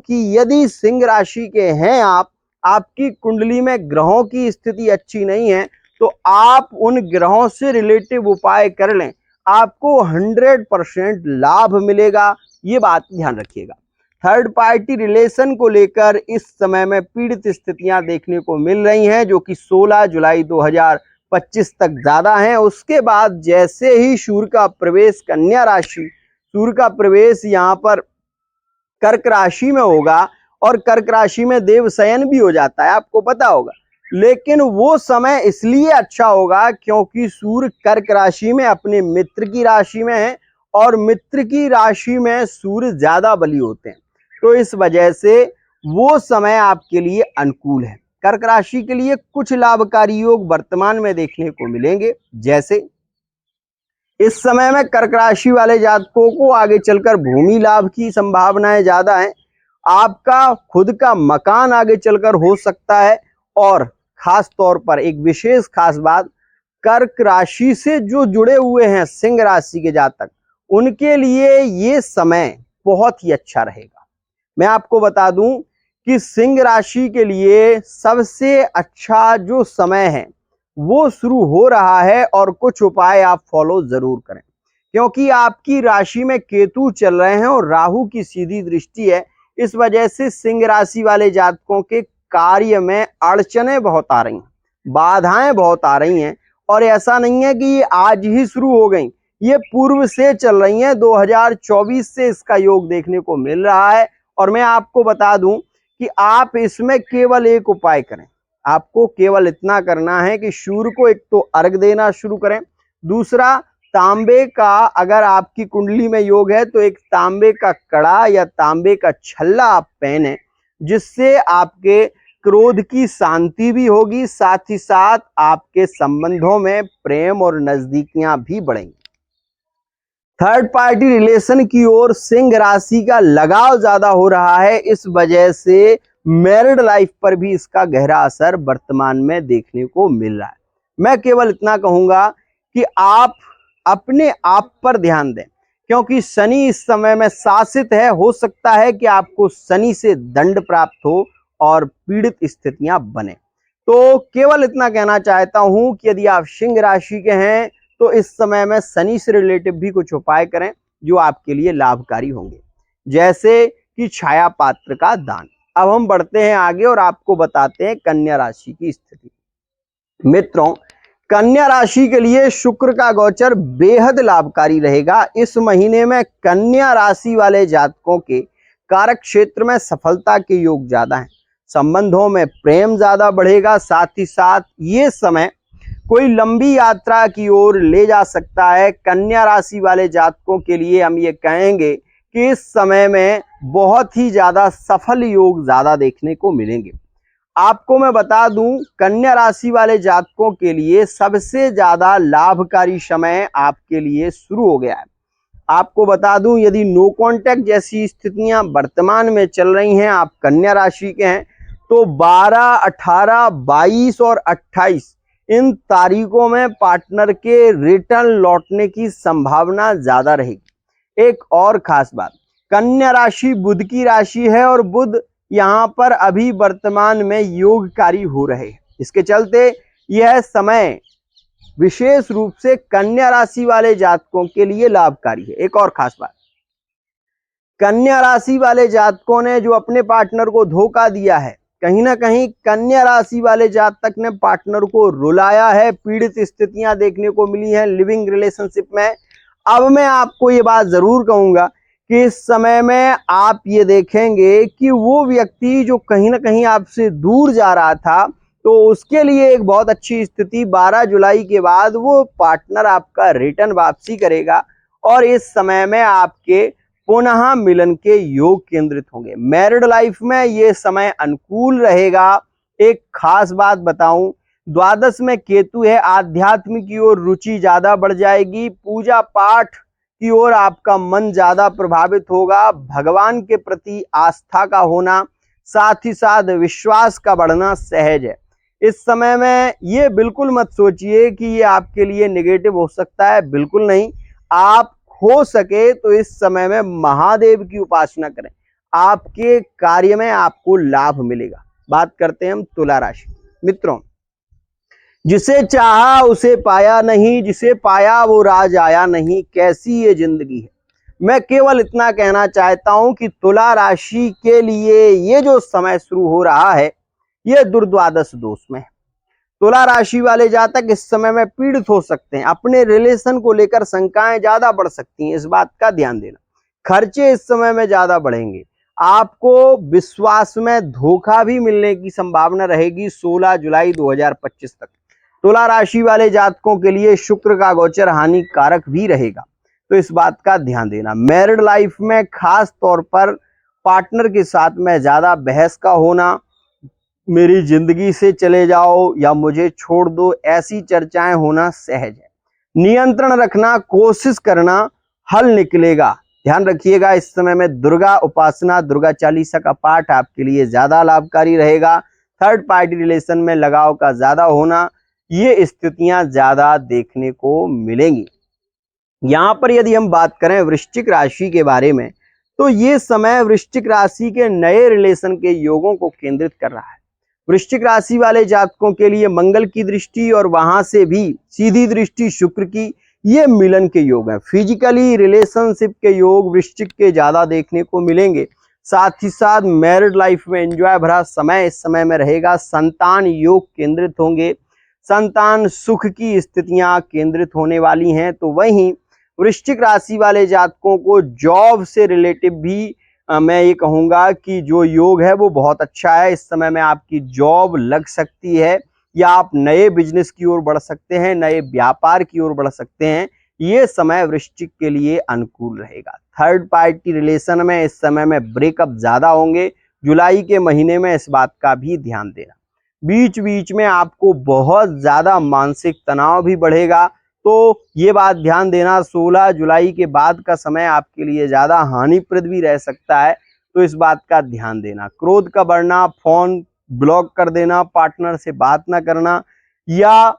कि यदि सिंह राशि के हैं आप, आपकी कुंडली में ग्रहों की स्थिति अच्छी नहीं है, तो आप उन ग्रहों से रिलेटिव उपाय कर लें, आपको 100% लाभ मिलेगा। ये बात ध्यान रखिएगा। थर्ड पार्टी रिलेशन को लेकर इस समय में पीड़ित स्थितियां देखने को मिल रही हैं, जो कि 16 जुलाई 2025 तक ज्यादा हैं। उसके बाद जैसे ही सूर्य का प्रवेश कन्या राशि, सूर्य का प्रवेश यहाँ पर कर्क राशि में होगा, और कर्क राशि में देवशयन भी हो जाता है, आपको पता होगा। लेकिन वो समय इसलिए अच्छा होगा क्योंकि सूर्य कर्क राशि में अपने मित्र की राशि में है, और मित्र की राशि में सूर्य ज्यादा बली होते हैं, तो इस वजह से वो समय आपके लिए अनुकूल है। कर्क राशि के लिए कुछ लाभकारी योग वर्तमान में देखने को मिलेंगे, जैसे इस समय में कर्क राशि वाले जातकों को आगे चलकर भूमि लाभ की संभावनाएं ज्यादा हैं। आपका खुद का मकान आगे चलकर हो सकता है, और खास तौर पर एक विशेष खास बात, कर्क राशि से जो जुड़े हुए हैं सिंह राशि के जातक, उनके लिए ये समय बहुत ही अच्छा रहेगा। मैं आपको बता दूं कि सिंह राशि के लिए सबसे अच्छा जो समय है वो शुरू हो रहा है, और कुछ उपाय आप फॉलो जरूर करें, क्योंकि आपकी राशि में केतु चल रहे हैं और राहु की सीधी दृष्टि है। इस वजह से सिंह राशि वाले जातकों के कार्य में अड़चने बहुत आ रही हैं, बाधाएं बहुत आ रही हैं, और ऐसा नहीं है कि ये आज ही शुरू हो गई, ये पूर्व से चल रही हैं। 2024 से इसका योग देखने को मिल रहा है। और मैं आपको बता दूं कि आप इसमें केवल एक उपाय करें, आपको केवल इतना करना है कि सूर्य को एक तो अर्घ देना शुरू करें, दूसरा तांबे का, अगर आपकी कुंडली में योग है तो एक तांबे का कड़ा या तांबे का छल्ला आप पहने, जिससे आपके क्रोध की शांति भी होगी, साथ ही साथ आपके संबंधों में प्रेम और नजदीकियां भी बढ़ेंगी। थर्ड पार्टी रिलेशन की ओर सिंह राशि का लगाव ज्यादा हो रहा है, इस वजह से मैरिड लाइफ पर भी इसका गहरा असर वर्तमान में देखने को मिल रहा है। मैं केवल इतना कहूंगा कि आप अपने आप पर ध्यान दें, क्योंकि शनि इस समय में शासित है। हो सकता है कि आपको शनि से दंड प्राप्त हो और पीड़ित स्थितियां बने। तो केवल इतना कहना चाहता हूं कि यदि आप सिंह राशि के हैं तो इस समय में शनि से रिलेटिव भी कुछ उपाय करें जो आपके लिए लाभकारी होंगे, जैसे कि छाया पात्र का दान। अब हम बढ़ते हैं आगे और आपको बताते हैं कन्या राशि की स्थिति। मित्रों, कन्या राशि के लिए शुक्र का गोचर बेहद लाभकारी रहेगा। इस महीने में कन्या राशि वाले जातकों के कारक क्षेत्र में सफलता के योग ज्यादा हैं, संबंधों में प्रेम ज्यादा बढ़ेगा, साथ ही साथ ये समय कोई लंबी यात्रा की ओर ले जा सकता है। कन्या राशि वाले जातकों के लिए हम ये कहेंगे कि इस समय में बहुत ही ज्यादा सफल योग ज्यादा देखने को मिलेंगे। आपको मैं बता दूं, कन्या राशि वाले जातकों के लिए सबसे ज्यादा लाभकारी समय आपके लिए शुरू हो गया है। आपको बता दूं, यदि नो कांटेक्ट जैसी स्थितियां वर्तमान में चल रही हैं, आप कन्या राशि के हैं, तो 12, 18, 22 और 28 इन तारीखों में पार्टनर के रिटर्न लौटने की संभावना ज्यादा रहेगी। एक और खास बात, कन्या राशि बुध की राशि है, और बुध यहाँ पर अभी वर्तमान में योगकारी हो रहे हैं। इसके चलते यह समय विशेष रूप से कन्या राशि वाले जातकों के लिए लाभकारी है। एक और खास बात, कन्या राशि वाले जातकों ने जो अपने पार्टनर को धोखा दिया है, कहीं ना कहीं कन्या राशि वाले जातक ने पार्टनर को रुलाया है, पीड़ित स्थितियां देखने को मिली हैं लिविंग रिलेशनशिप में। अब मैं आपको ये बात जरूर कहूंगा कि इस समय में आप ये देखेंगे कि वो व्यक्ति जो कहीं ना कहीं आपसे दूर जा रहा था, तो उसके लिए एक बहुत अच्छी स्थिति 12 जुलाई के बाद वो पार्टनर आपका रिटर्न वापसी करेगा, और इस समय में आपके पुनः मिलन के योग केंद्रित होंगे। मैरिड लाइफ में ये समय अनुकूल रहेगा। एक खास बात बताऊं, द्वादश में केतु है, आध्यात्म की ओर रुचि ज्यादा बढ़ जाएगी, पूजा पाठ की ओर आपका मन ज्यादा प्रभावित होगा, भगवान के प्रति आस्था का होना, साथ ही साथ विश्वास का बढ़ना सहज है। इस समय में ये बिल्कुल मत सोचिए कि ये आपके लिए नेगेटिव हो सकता है, बिल्कुल नहीं। आप हो सके तो इस समय में महादेव की उपासना करें। आपके कार्य में आपको लाभ मिलेगा। बात करते हैं हम तुला राशि। मित्रों, जिसे चाहा उसे पाया नहीं, जिसे पाया वो राज आया नहीं, कैसी ये जिंदगी है। मैं केवल इतना कहना चाहता हूं कि तुला राशि के लिए ये जो समय शुरू हो रहा है ये दुर्द्वादश दोष में है। तुला राशि वाले जातक इस समय में पीड़ित हो सकते हैं, अपने रिलेशन को लेकर शंकाएं ज्यादा बढ़ सकती हैं, इस बात का ध्यान देना। खर्चे इस समय में ज्यादा बढ़ेंगे, आपको विश्वास में धोखा भी मिलने की संभावना रहेगी 16 जुलाई 2025 तक। तुला राशि वाले जातकों के लिए शुक्र का गोचर हानिकारक भी रहेगा, तो इस बात का ध्यान देना। मैरिड लाइफ में खास तौर पर पार्टनर के साथ में ज्यादा बहस का होना, मेरी जिंदगी से चले जाओ या मुझे छोड़ दो, ऐसी चर्चाएं होना सहज है। नियंत्रण रखना, कोशिश करना, हल निकलेगा। ध्यान रखिएगा, इस समय में दुर्गा उपासना, दुर्गा चालीसा का पाठ आपके लिए ज्यादा लाभकारी रहेगा। थर्ड पार्टी रिलेशन में लगाव का ज्यादा होना, ये स्थितियां ज्यादा देखने को मिलेंगी। यहां पर यदि हम बात करें वृश्चिक राशि के बारे में, तो ये समय वृश्चिक राशि के नए रिलेशन के योगों को केंद्रित कर रहा है। वृश्चिक राशि वाले जातकों के लिए मंगल की दृष्टि और वहां से भी सीधी दृष्टि शुक्र की, ये मिलन के योग हैं। फिजिकली रिलेशनशिप के योग वृश्चिक के ज्यादा देखने को मिलेंगे। साथ ही साथ मैरिड लाइफ में एंजॉय भरा समय इस समय में रहेगा। संतान योग केंद्रित होंगे, संतान सुख की स्थितियां केंद्रित होने वाली हैं। तो वहीं वृश्चिक राशि वाले जातकों को जॉब से रिलेटिव भी मैं ये कहूंगा कि जो योग है वो बहुत अच्छा है। इस समय में आपकी जॉब लग सकती है या आप नए बिजनेस की ओर बढ़ सकते हैं, नए व्यापार की ओर बढ़ सकते हैं। ये समय वृश्चिक के लिए अनुकूल रहेगा। थर्ड पार्टी रिलेशन में इस समय में ब्रेकअप ज्यादा होंगे जुलाई के महीने में, इस बात का भी ध्यान देना। बीच बीच में आपको बहुत ज्यादा मानसिक तनाव भी बढ़ेगा, तो ये बात ध्यान देना 16 जुलाई के बाद का समय आपके लिए ज्यादा हानिप्रद भी रह सकता है, तो इस बात का ध्यान देना। क्रोध का बढ़ना, फोन ब्लॉक कर देना, पार्टनर से बात ना करना या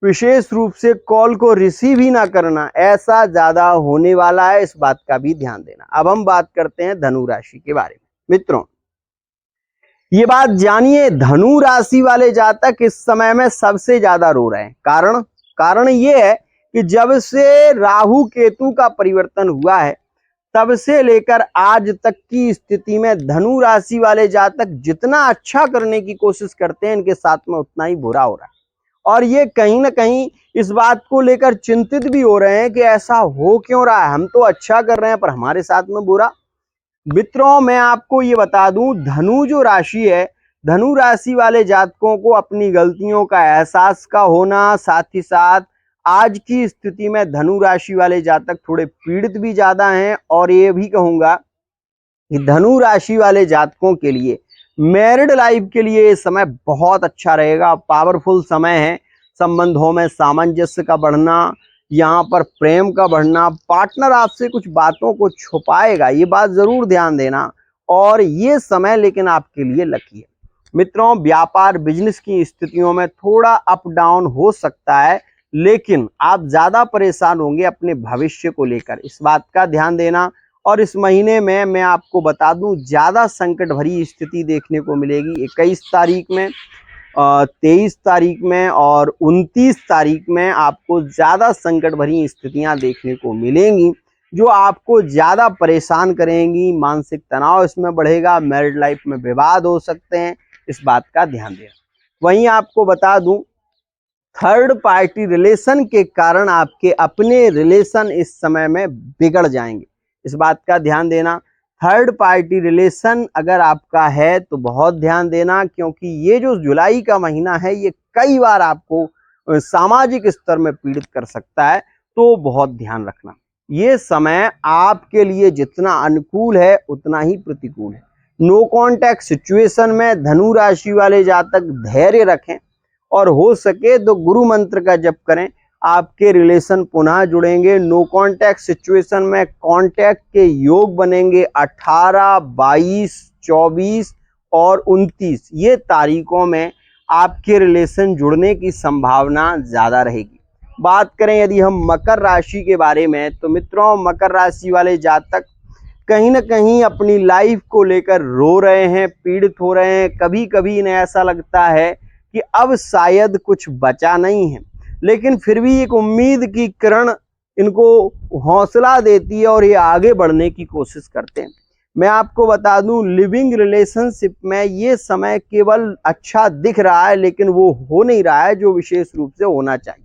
विशेष रूप से कॉल को रिसीव ही ना करना, ऐसा ज्यादा होने वाला है, इस बात का भी ध्यान देना। अब हम बात करते हैं धनु राशि के बारे में। मित्रों, ये बात जानिए, धनु राशि वाले जातक इस समय में सबसे ज्यादा रो रहे हैं। कारण ये है कि जब से राहु केतु का परिवर्तन हुआ है तब से लेकर आज तक की स्थिति में धनु राशि वाले जातक जितना अच्छा करने की कोशिश करते हैं, इनके साथ में उतना ही बुरा हो रहा है। और ये कहीं ना कहीं इस बात को लेकर चिंतित भी हो रहे हैं कि ऐसा हो क्यों रहा है, हम तो अच्छा कर रहे हैं पर हमारे साथ में बुरा। मित्रों, मैं आपको ये बता दूं, धनु जो राशि है, धनु राशि वाले जातकों को अपनी गलतियों का एहसास का होना, साथ ही साथ आज की स्थिति में धनु राशि वाले जातक थोड़े पीड़ित भी ज्यादा हैं। और ये भी कहूंगा कि धनु राशि वाले जातकों के लिए मैरिड लाइफ के लिए ये समय बहुत अच्छा रहेगा, पावरफुल समय है। संबंधों में सामंजस्य का बढ़ना, यहाँ पर प्रेम का बढ़ना, पार्टनर आपसे कुछ बातों को छुपाएगा, ये बात जरूर ध्यान देना। और ये समय लेकिन आपके लिए लकी है। मित्रों, व्यापार बिजनेस की स्थितियों में थोड़ा अप डाउन हो सकता है, लेकिन आप ज्यादा परेशान होंगे अपने भविष्य को लेकर, इस बात का ध्यान देना। और इस महीने में मैं आपको बता दूं, ज्यादा संकट भरी स्थिति देखने को मिलेगी 21 तारीख में, 23 तारीख में और 29 तारीख में आपको ज्यादा संकट भरी स्थितियां देखने को मिलेंगी जो आपको ज्यादा परेशान करेंगी। मानसिक तनाव इसमें बढ़ेगा, मैरिड लाइफ में विवाद हो सकते हैं, इस बात का ध्यान देना। वहीं आपको बता दूं, थर्ड पार्टी रिलेशन के कारण आपके अपने रिलेशन इस समय में बिगड़ जाएंगे, इस बात का ध्यान देना। थर्ड पार्टी रिलेशन अगर आपका है तो बहुत ध्यान देना, क्योंकि ये जो जुलाई का महीना है ये कई बार आपको सामाजिक स्तर में पीड़ित कर सकता है, तो बहुत ध्यान रखना। ये समय आपके लिए जितना अनुकूल है उतना ही प्रतिकूल है। नो कॉन्टैक्ट सिचुएशन में धनु राशि वाले जातक धैर्य रखें और हो सके तो गुरु मंत्र का जप करें, आपके रिलेशन पुनः जुड़ेंगे। नो कॉन्टैक्ट सिचुएशन में कॉन्टैक्ट के योग बनेंगे 18, 22, 24 और 29, ये तारीखों में आपके रिलेशन जुड़ने की संभावना ज्यादा रहेगी। बात करें यदि हम मकर राशि के बारे में, तो मित्रों, मकर राशि वाले जातक कहीं ना कहीं अपनी लाइफ को लेकर रो रहे हैं, पीड़ित हो रहे हैं। कभी कभी इन्हें ऐसा लगता है कि अब शायद कुछ बचा नहीं है, लेकिन फिर भी एक उम्मीद की किरण इनको हौसला देती है और ये आगे बढ़ने की कोशिश करते हैं। मैं आपको बता दूं, लिविंग रिलेशनशिप में ये समय केवल अच्छा दिख रहा है, लेकिन वो हो नहीं रहा है जो विशेष रूप से होना चाहिए।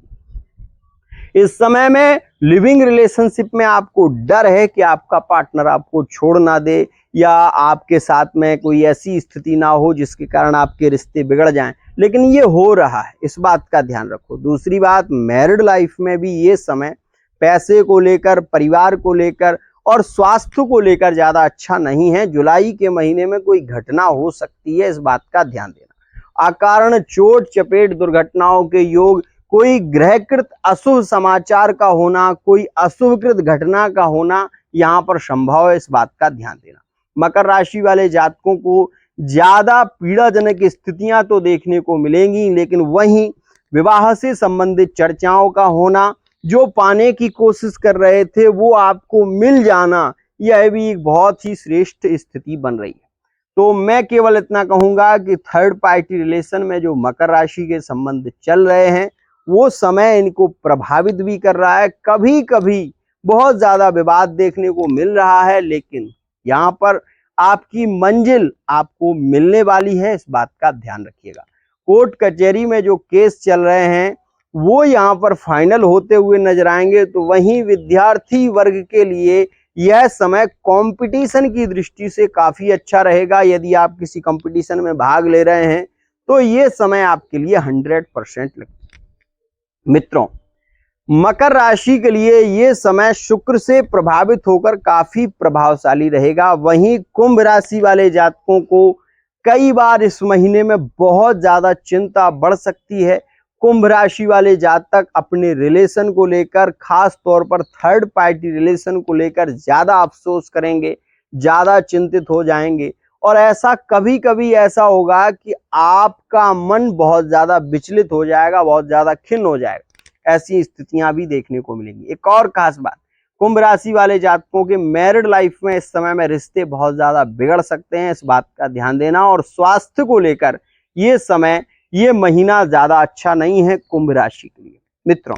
इस समय में लिविंग रिलेशनशिप में आपको डर है कि आपका पार्टनर आपको छोड़ ना दे, या आपके साथ में कोई ऐसी स्थिति ना हो जिसके कारण आपके रिश्ते बिगड़ जाएं, लेकिन ये हो रहा है, इस बात का ध्यान रखो। दूसरी बात, मैरिड लाइफ में भी ये समय पैसे को लेकर, परिवार को लेकर और स्वास्थ्य को लेकर ज्यादा अच्छा नहीं है। जुलाई के महीने में कोई घटना हो सकती है, इस बात का ध्यान देना। अकारण चोट चपेट दुर्घटनाओं के योग, कोई ग्रहकृत अशुभ समाचार का होना, कोई अशुभकृत घटना का होना यहाँ पर संभव है, इस बात का ध्यान देना। मकर राशि वाले जातकों को ज्यादा पीड़ाजनक स्थितियां तो देखने को मिलेंगी, लेकिन वहीं विवाह से संबंधित चर्चाओं का होना, जो पाने की कोशिश कर रहे थे वो आपको मिल जाना, यह भी एक बहुत ही श्रेष्ठ स्थिति बन रही है। तो मैं केवल इतना कहूंगा कि थर्ड पार्टी रिलेशन में जो मकर राशि के संबंध चल रहे हैं, वो समय इनको प्रभावित भी कर रहा है। कभी कभी बहुत ज्यादा विवाद देखने को मिल रहा है, लेकिन यहाँ पर आपकी मंजिल आपको मिलने वाली है, इस बात का ध्यान रखिएगा। कोर्ट कचहरी में जो केस चल रहे हैं वो यहाँ पर फाइनल होते हुए नजर आएंगे। तो वहीं विद्यार्थी वर्ग के लिए यह समय कंपटीशन की दृष्टि से काफी अच्छा रहेगा। यदि आप किसी कंपटीशन में भाग ले रहे हैं तो ये समय आपके लिए 100% लगेगा। मित्रों, मकर राशि के लिए ये समय शुक्र से प्रभावित होकर काफी प्रभावशाली रहेगा। वहीं कुंभ राशि वाले जातकों को कई बार इस महीने में बहुत ज्यादा चिंता बढ़ सकती है। कुंभ राशि वाले जातक अपने रिलेशन को लेकर, खास तौर पर थर्ड पार्टी रिलेशन को लेकर ज्यादा अफसोस करेंगे, ज्यादा चिंतित हो जाएंगे, और ऐसा कभी कभी ऐसा होगा कि आपका मन बहुत ज्यादा विचलित हो जाएगा, बहुत ज्यादा खिन्न हो जाएगा। ऐसी स्थितियां भी देखने को मिलेंगी। एक और खास बात, कुंभ राशि वाले जातकों के मैरिड लाइफ में इस समय में रिश्ते बहुत ज्यादा बिगड़ सकते हैं, इस बात का ध्यान देना। और स्वास्थ्य को लेकर ये समय, ये महीना ज्यादा अच्छा नहीं है कुंभ राशि के लिए। मित्रों,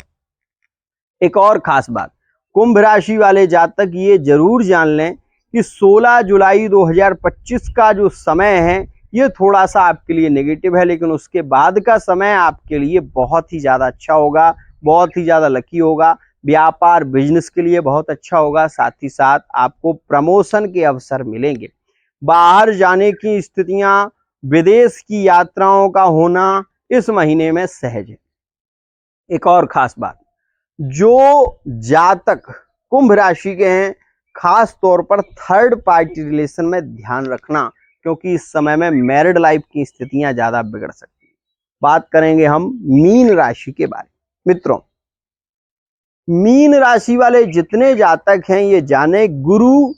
एक और खास बात, कुंभ राशि वाले जातक ये जरूर जान लें कि 16 जुलाई 2025 का जो समय है ये थोड़ा सा आपके लिए नेगेटिव है, लेकिन उसके बाद का समय आपके लिए बहुत ही ज्यादा अच्छा होगा, बहुत ही ज्यादा लकी होगा। व्यापार बिजनेस के लिए बहुत अच्छा होगा। साथ ही साथ आपको प्रमोशन के अवसर मिलेंगे। बाहर जाने की स्थितियां, विदेश की यात्राओं का होना इस महीने में सहज है। एक और खास बात, जो जातक कुंभ राशि के हैं, खास तौर पर थर्ड पार्टी रिलेशन में ध्यान रखना, क्योंकि इस समय में मैरिड लाइफ की स्थितियां ज्यादा बिगड़ सकती हैं। बात करेंगे हम मीन राशि के बारे में। मित्रों, मीन राशि वाले जितने जातक हैं ये जाने, गुरु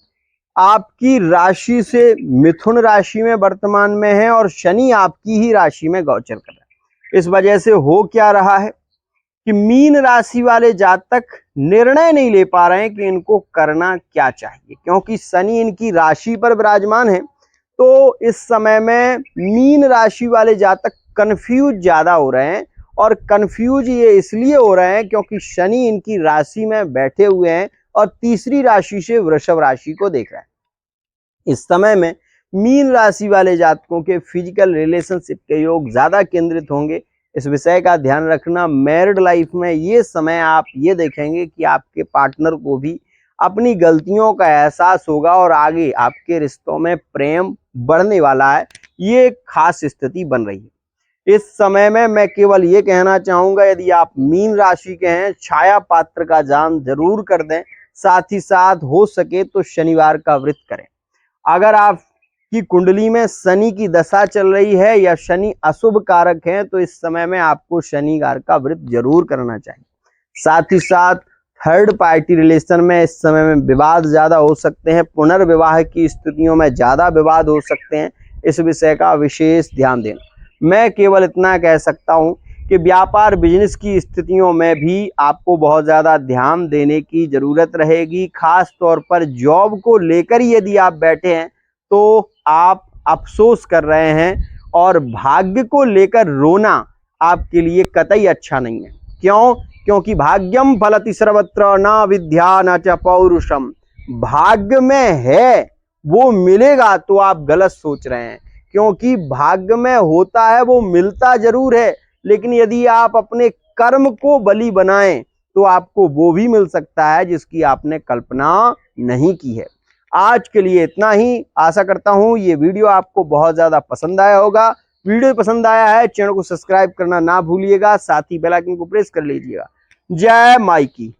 आपकी राशि से मिथुन राशि में वर्तमान में है और शनि आपकी ही राशि में गोचर कर रहा है। इस वजह से हो क्या रहा है कि मीन राशि वाले जातक निर्णय नहीं ले पा रहे हैं कि इनको करना क्या चाहिए, क्योंकि शनि इनकी राशि पर विराजमान है। तो इस समय में मीन राशि वाले जातक कंफ्यूज ज्यादा हो रहे हैं, और कंफ्यूज ये इसलिए हो रहे हैं क्योंकि शनि इनकी राशि में बैठे हुए हैं और तीसरी राशि से वृषभ राशि को देख रहा है। इस समय में मीन राशि वाले जातकों के फिजिकल रिलेशनशिप के योग ज्यादा केंद्रित होंगे। इस विषय का ध्यान रखना। मैरिड लाइफ में ये समय आप ये देखेंगे कि आपके पार्टनर को भी अपनी गलतियों का एहसास होगा और आगे आपके रिश्तों में प्रेम बढ़ने वाला है। ये एक खास स्थिति बन रही है। इस समय में मैं केवल ये कहना चाहूंगा, यदि आप मीन राशि के हैं, छाया पात्र का दान जरूर कर दें। साथ ही साथ हो सके तो शनिवार का व्रत करें। अगर आपकी कुंडली में शनि की दशा चल रही है या शनि अशुभ कारक है तो इस समय में आपको शनिवार का व्रत जरूर करना चाहिए। साथ ही साथ थर्ड पार्टी रिलेशन में इस समय में विवाद ज्यादा हो सकते हैं। पुनर्विवाह की स्थितियों में ज्यादा विवाद हो सकते हैं। इस विषय का विशेष ध्यान देना। मैं केवल इतना कह सकता हूं कि व्यापार बिजनेस की स्थितियों में भी आपको बहुत ज़्यादा ध्यान देने की ज़रूरत रहेगी। खास तौर पर जॉब को लेकर यदि आप बैठे हैं तो आप अफसोस कर रहे हैं, और भाग्य को लेकर रोना आपके लिए कतई अच्छा नहीं है। क्यों? क्योंकि भाग्यम फलति सर्वत्र न विद्या न च पौरुषम। भाग्य में है वो मिलेगा तो आप गलत सोच रहे हैं, क्योंकि भाग्य में होता है वो मिलता जरूर है, लेकिन यदि आप अपने कर्म को बलि बनाएं तो आपको वो भी मिल सकता है जिसकी आपने कल्पना नहीं की है। आज के लिए इतना ही। आशा करता हूं ये वीडियो आपको बहुत ज्यादा पसंद आया होगा। वीडियो पसंद आया है चैनल को सब्सक्राइब करना ना भूलिएगा, साथ ही बेल आइकन को प्रेस कर लीजिएगा। जय माई की।